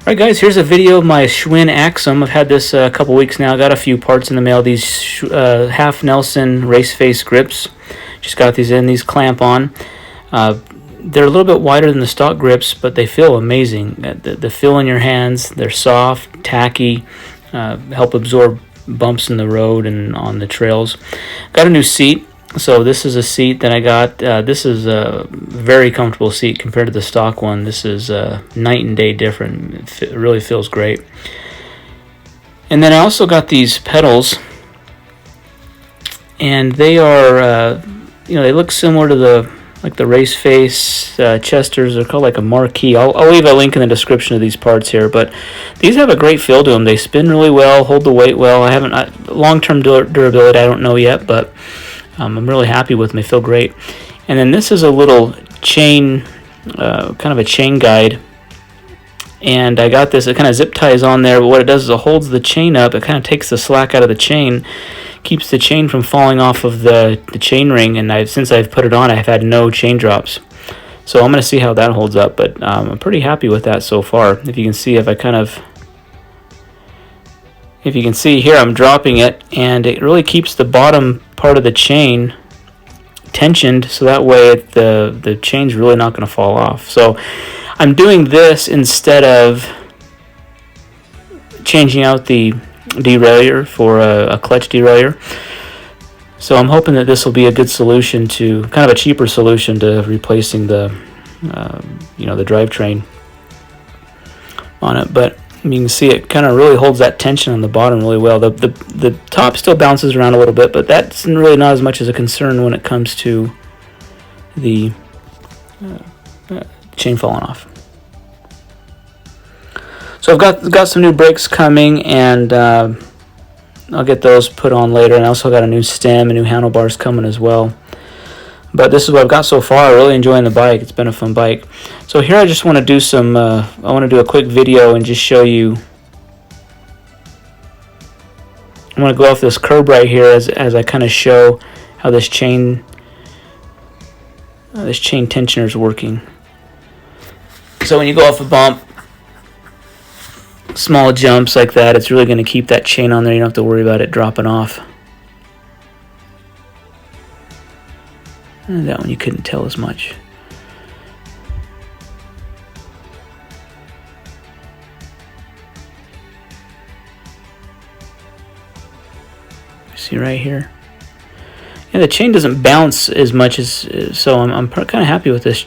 Alright guys, here's a video of my Schwinn Axum. I've had this a couple weeks now. Got a few parts in the mail. These half Nelson race face grips. Just got these in. These clamp on. They're a little bit wider than the stock grips, but they feel amazing. The feel in your hands. They're soft, tacky, help absorb bumps in the road and on the trails. Got a new seat. So this is a seat that I got. This is a very comfortable seat compared to the stock one. This is night and day different. It really feels great. And then I also got these pedals, and they are, they look similar to the race face Chesters. They're called like a marquee. I'll leave a link in the description of these parts here. But these have a great feel to them. They spin really well, hold the weight well. I haven't long-term durability. I don't know yet, but I'm really happy with them. They feel great. And then this is a little chain, kind of a chain guide. And I got this. It kind of zip ties on there, but what it does is it holds the chain up. It kind of takes the slack out of the chain, keeps the chain from falling off of the chain ring. And since I've put it on, I've had no chain drops. So I'm going to see how that holds up. But I'm pretty happy with that so far. If you can see, if you can see here, I'm dropping it, and it really keeps the bottom part of the chain tensioned, so that way the chain's really not going to fall off. So I'm doing this instead of changing out the derailleur for a clutch derailleur. So I'm hoping that this will be a good solution to, kind of a cheaper solution to replacing the the drivetrain on it. But you can see it kind of really holds that tension on the bottom really well. The top still bounces around a little bit, but that's really not as much as a concern when it comes to the chain falling off. So I've got some new brakes coming, and I'll get those put on later. And I also got a new stem and new handlebars coming as well. But this is what I've got so far. I'm really enjoying the bike. It's been a fun bike. So here I just want to do some, I want to do a quick video and just show you. I'm going to go off this curb right here as I kind of show how this chain tensioner is working. So when you go off a bump, small jumps like that, it's really going to keep that chain on there. You don't have to worry about it dropping off. And that one you couldn't tell as much. See right here? Yeah, the chain doesn't bounce as much as, so I'm kind of happy with this